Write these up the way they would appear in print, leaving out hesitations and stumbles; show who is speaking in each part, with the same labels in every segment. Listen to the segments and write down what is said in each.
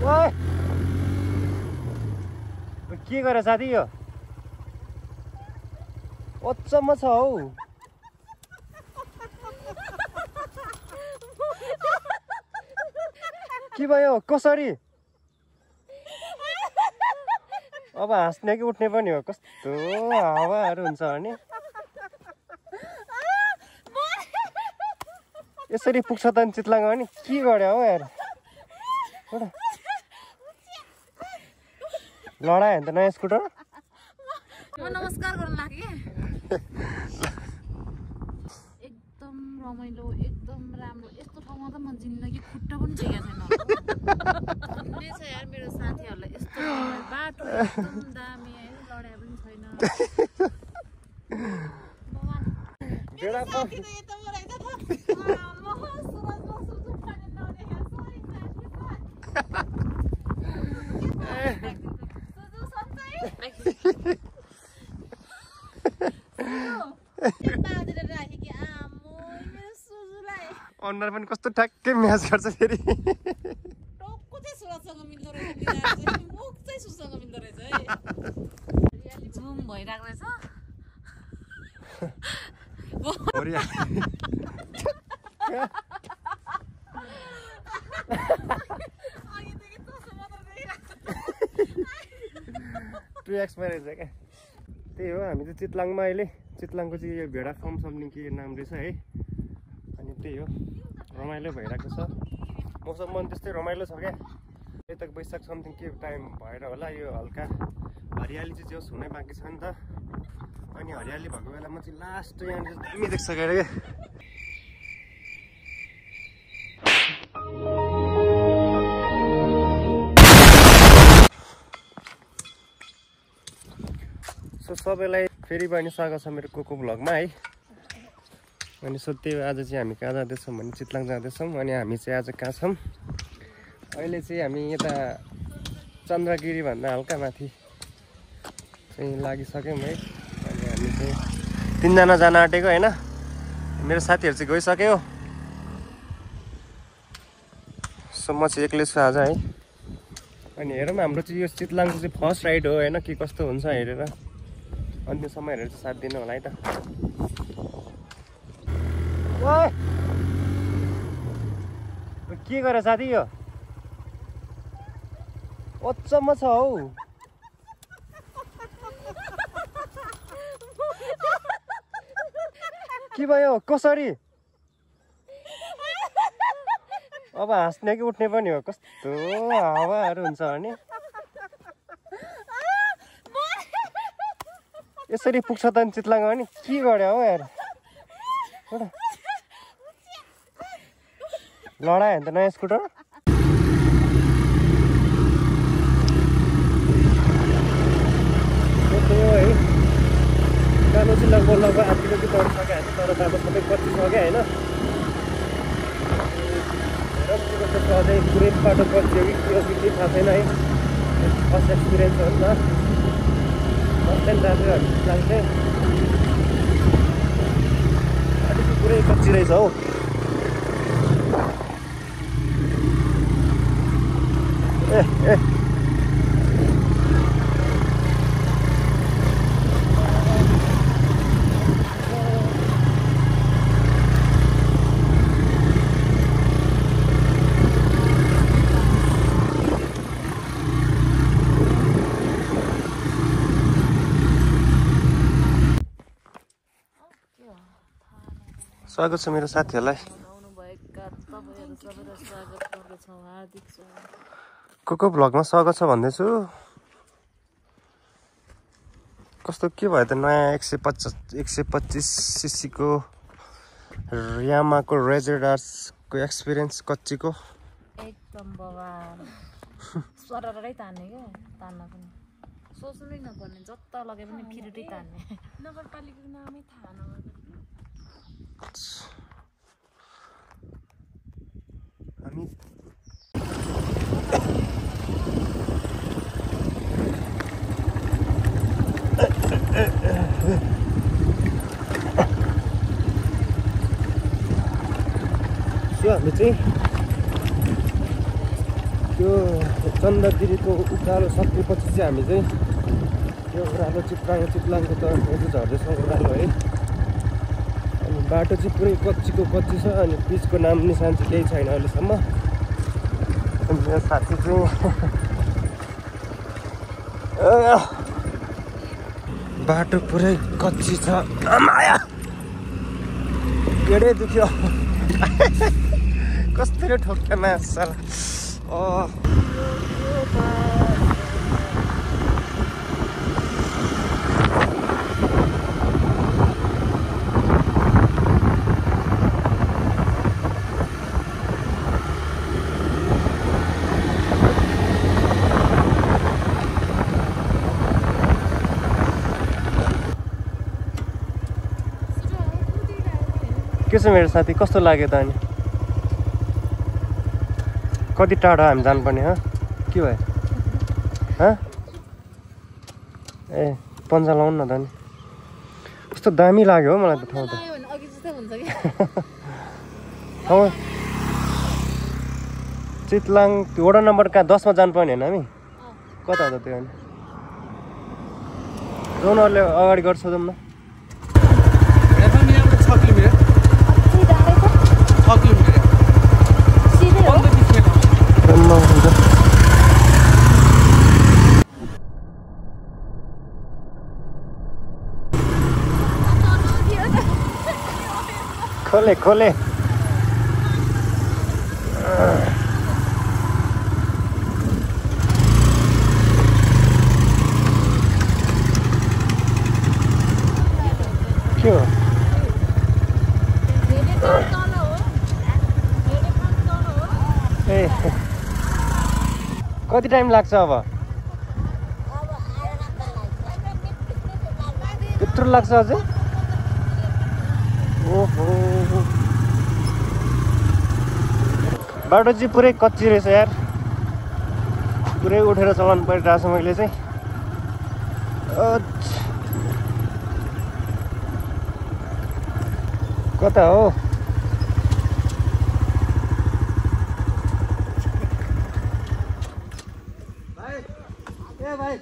Speaker 1: ओए के गरे साथी यो अचम्म छ हौ के भयो कसरी अब हाँस्ने कि उठ्ने पनि हो कस्तो हावाहरू हुन्छ भने यसरी पुग्छ त नि चितलाङमा नि के गर्यो हौ यार लडायो भने त नयाँ स्कुटर
Speaker 2: म नमस्कार गर्न लाग्यो एकदम रमाइलो एकदम राम्रो यस्तो ठाउँमा त म जिन्दगी खुट्टा पनि टेकेको छैन भन्ने छ यार मेरो साथीहरूलाई यस्तो बाटो एकदम दामी है लडाइ पनि छैन
Speaker 1: अनुहार पनि कस्तो ठ्याक्कै म्याच गर्छ फेरि
Speaker 2: टक्को चाहिँ सुरजसँग मिल्दो रहेछ मुख चाहिँ सुसँग मिल्दो रहेछ है झुम भइरहेको रहेछ
Speaker 1: टु एक्समा रहेछ क्या त्यही हो हामी चाहिँ चितलाङमा अहिले चितलाङको चाहिँ यो भेडा फार्म सम्थिङ के नाम रहेछ है अनि त्यही हो रमाइलो भइरहेको छ मौसम पनि त्यस्तै रमाइलो छ क्या यता वैशाख समथिङ के टाइम भएर होला यो हल्का हरियाली चाहिँ जे होस् हुनै बाँकी छ नि त अनि हरियाली भएको बेलामा चाहिँ लास्ट यहाँनिर दामी देख्छ क्या सो सबैलाई फेरि पनि स्वागत छ मेरो कोको भ्लगमा है अनि सो त्यही आज चाहिँ हामी कहाँ जाँदैछौँ भने चितलाङ जाँदैछौँ अनि हामी चाहिँ आज कहाँ छौँ अहिले चाहिँ हामी यता चन्द्रगिरी भन्दा हल्का माथि चाहिँ लागिसक्यौँ है अनि हामी चाहिँ 3 जना जान आँटेको होइन मेरो साथीहरू चाहिँ गइसक्यो सो म चाहिँ एक्लै छु आज है अनि हेरौँ हाम्रो चाहिँ यो चितलाङको चाहिँ फर्स्ट राइड हो होइन के कस्तो हुन्छ हेरेर अन्त्यसम्म हेरेर चाहिँ साथ दिनु होला है त के गरे साथी यो अचम्म छ हौ के भयो कसरी अब हाँस्ने कि उठ्ने पनि हो कस्तो हावाहरू हुन्छ भने यसरी पुग्छ त नि चितलाङमा नि के गर्यो हौ यार लडायो भने त नयाँ स्कुटर त्यही हो है जानु चाहिँ लगभग 8 किलोमिटर चढिसक्यो हामी तर बाटो सबै कटिसक्यो होइन अझै पुरै बाटो कटियो कि के हो कि केही थाहा छैन है फर्स्ट एक्सपिरियन्स हो नि त फर्स्ट टाइम जाँदै चाहिँ अलिकति पुरै कच्ची रहेछ हौ ए स्वागत छ मेरो साथीहरूलाई कोको भ्लगमा स्वागत छ भन्दैछु कस्तो के भयो त नयाँ 125 सीसीको यामाको रेजर्डार्सको एक्सपिरियन्स कच्चीको
Speaker 2: एकदम बवाल सररै तान्ने क्या तान्न पनि सोच्नै नपर्ने जता लगे पनि फिरटी तान्ने नगरपालिकाको नामै थाहा नभएको
Speaker 1: हामी हामी चाहिँ त्यो त्यो चन्दगिरीको उकालो सकेपछि चाहिँ हामी चाहिँ यो ओह्रालो चिप्लाङको तर्फबाट झर्दैछौँ ओह्रालो है। अनि बाटो चाहिँ पुरै कच्चीको कच्ची छ अनि पिचको नाम निशान चाहिँ केही छैन अहिलेसम्म। अनि मेरो साथी चाहिँ बाटो पुरै कच्ची छ। माया एडै दुख्यो कस्तो ठोक्का माछा। के छ मेरो साथी, कस्तो लाग्यो त? अनि कति टाढो हामी जानुपर्ने हो? के भयो? ए पन्जा लाउनु न त। नि कस्तो दामी लाग्यो हो मलाई त ठाउँ त। ठाउँ चितलाङ वडा नम्बर कहाँ 10मा जानुपर्ने होइन हामी? कता हो त त्यो? अनि जोनहरूले अगाडि गर्छ जाउँ न।
Speaker 3: 6 किलोमिटर
Speaker 1: खोले के हो? ए कति टाइम लाग्छ अब? त्यत्रो लाग्छ अझै? ओहो बाटो चाहिँ पुरै कच्ची रहेछ यार। पुरै उठेर चलाउनु परिरहेको छ मैले चाहिँ। कता हो?
Speaker 3: भाइ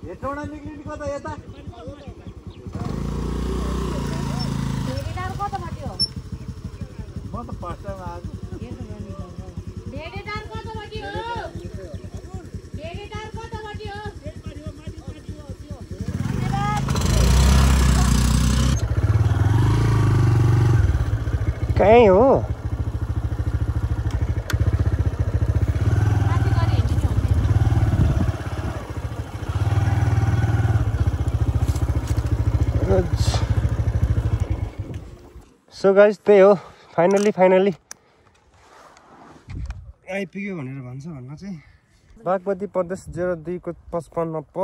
Speaker 3: हेटौँडा निक्लिनु कता यता? म त फर्स्ट टाइम आएको।
Speaker 1: कहीँ हो? सो गाइस त्यही हो, फाइनली आइपुग्यो भनेर भन्छ भन्न चाहिँ। बागमती प्रदेश 02 को 55 प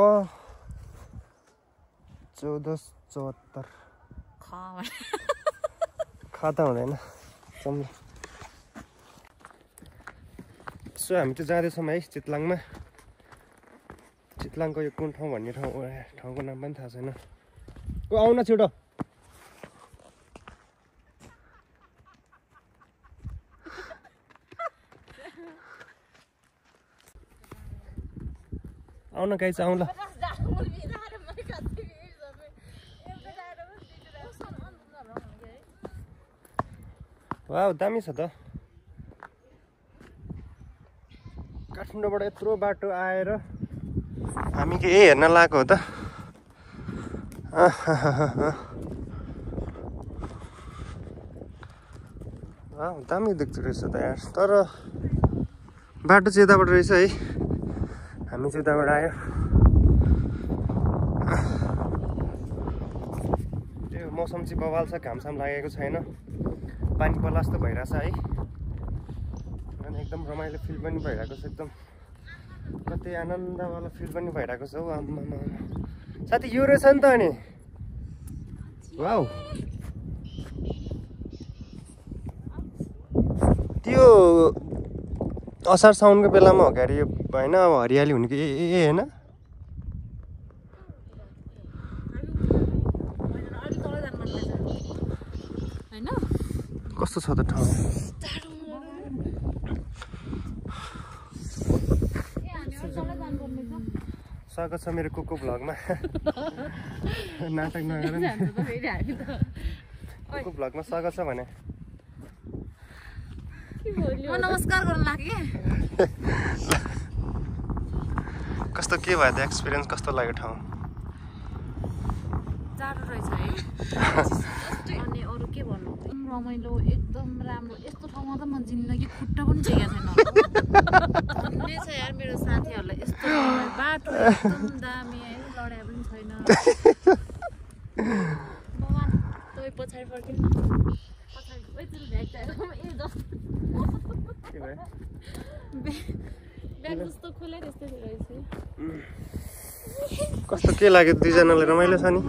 Speaker 1: 1474 खाता हुँदैन। सो हामी चाहिँ जाँदैछौँ है चितलाङमा। चितलाङको यो कुन ठाउँ भन्ने ठाउँको नाम पनि थाहा छैन। ओ आउन छिटो। आउन गाइस आउँ ल। वाउ दामी छ त। काठमाडौँबाट यत्रो बाटो आएर हामी के हेर्न लागेको हो त? वाउ दामी देख्दो रहेछ त यार। तर बाटो चाहिँ यताबाट रहेछ है, हामी चाहिँ यताबाट आयो। त्यो मौसम चाहिँ बवाल छ, घामसाम लागेको छैन, पानी पर्ला जस्तो भइरहेछ है। अनि एकदम रमाइलो फिल पनि भइरहेको छ, एकदम कतै आनन्दवाला फिल पनि भइरहेको छ हौ। आम्मामा साथी यो रहेछ नि त। अनि वाउ त्यो असार साउनको बेलामा हो क्यारे यो होइन? अब हरियाली हुने कि होइन? कस्तो छ त ठाउँ? स्वागत छ मेरो कुकु भ्लगमा। नाटक नगर नि। कुकु भ्लगमा स्वागत छ भने
Speaker 2: म नमस्कार गर्न लाग्यो।
Speaker 1: कस्तो के भयो त एक्सपिरियन्स कस्तो लाग्यो ठाउँ?
Speaker 2: जाडो रहेछ है। अनि अरू के भन्नु, रमाइलो एकदम राम्रो। यस्तो ठाउँमा त म जिन्दगी खुट्टा पनि टेकेको छैन। भन्ने छ यार मेरो साथीहरूलाई, यस्तो बाटो एकदम दामी है, लडाइ पनि छैन। भगवान तपाईँ पछाडि फर्किनु, पछाडि ओइचुल भ्याग ए जस्तो
Speaker 1: के भयो?
Speaker 2: ब्याग जस्तो खोले त्यस्तै रहेछ।
Speaker 1: कस्तो के लाग्यो दुईजनालाई? रमाइलो छ नि?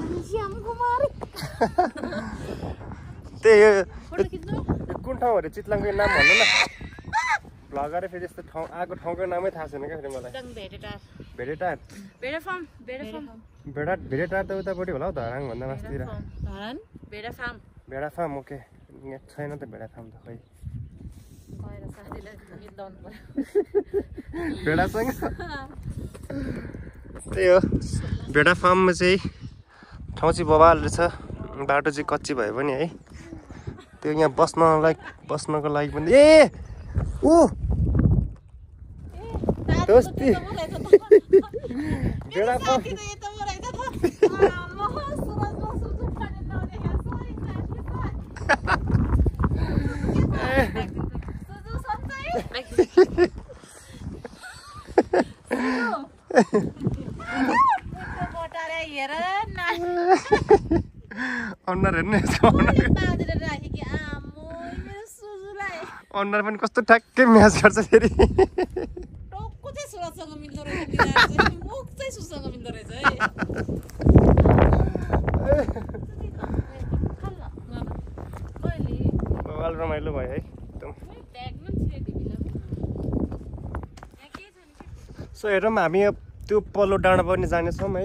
Speaker 1: त्यही
Speaker 2: फोटो खिच्नु
Speaker 1: कुन ठाउँ अरे चितलाङको नाम भन्नु न। भ्लगरै फेरि यस्तो ठाउँ आएको ठाउँको नामै थाहा छैन क्या फेरि मलाई।
Speaker 2: भेडेटार
Speaker 1: भेडेटार भेडेटार त उतापट्टि होला हौ, धराङ भन्दा मास्तिर। भेडा फार्म ओके, यहाँ छैन त भेडा फार्म त खै। भेडासँग त्यही हो, भेडा फार्ममा चाहिँ ठाउँ चाहिँ बबाल रहेछ। बाटो चाहिँ कच्ची भयो पनि है, त्यो यहाँ बस्नको लागि पनि। ए ऊ दोस्ती भेडा फार्म अनुहार हेर्नु, अनुहार पनि कस्तो ठ्याक्कै म्याच गर्छ फेरि। रमाइलो भयो है एकदम। सो हेरौँ, हामी त्यो पल्लो डाँडा पनि जानेछौँ है।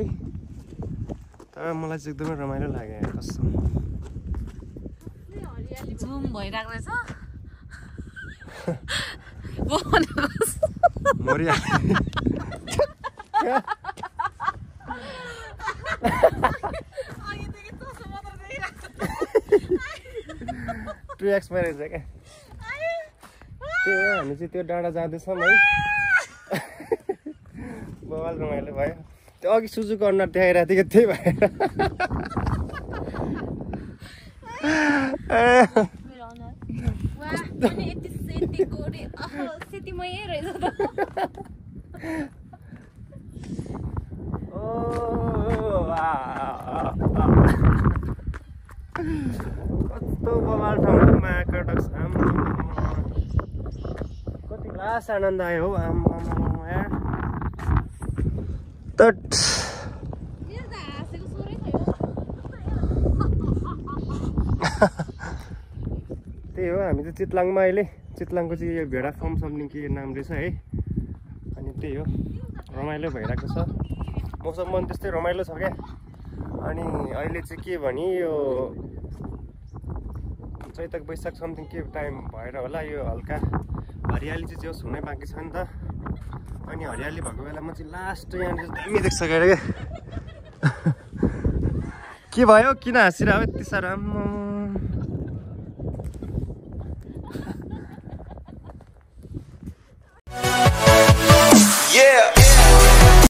Speaker 1: तर मलाई चाहिँ एकदमै रमाइलो लाग्यो कस्तो
Speaker 2: झुम भइरहेको रहेछ।
Speaker 1: टु एक्समा रहेछ क्या। त्यो हो, हामी चाहिँ त्यो डाँडा जाँदैछौँ है। बवाल रमाइलो भयो। त्यो अघि सुजुको अनुहार देखाइरहेको थियो त्यही भएर। कस्तो बवाल ठाउँमा कर्टक्स कति लास आनन्द आयो हौ। त्यही हो, हामी चाहिँ चितलाङमा अहिले। चितलाङको चाहिँ यो भेडा फार्म समथिङ के नाम रहेछ है। अनि त्यही हो, रमाइलो भइरहेको छ। मौसम पनि त्यस्तै रमाइलो छ क्या। अनि अहिले चाहिँ के भने यो चैतक वैशाख समथिङ के टाइम भएर होला, यो हल्का हरियाली चाहिँ जे होस् हुनै बाँकी छ नि त। अनि हरियाली भएको बेलामा चाहिँ लास्ट यहाँनिर दामी देख्छ क्या। के भयो, किन हाँसिरह्यो यति साह्रो?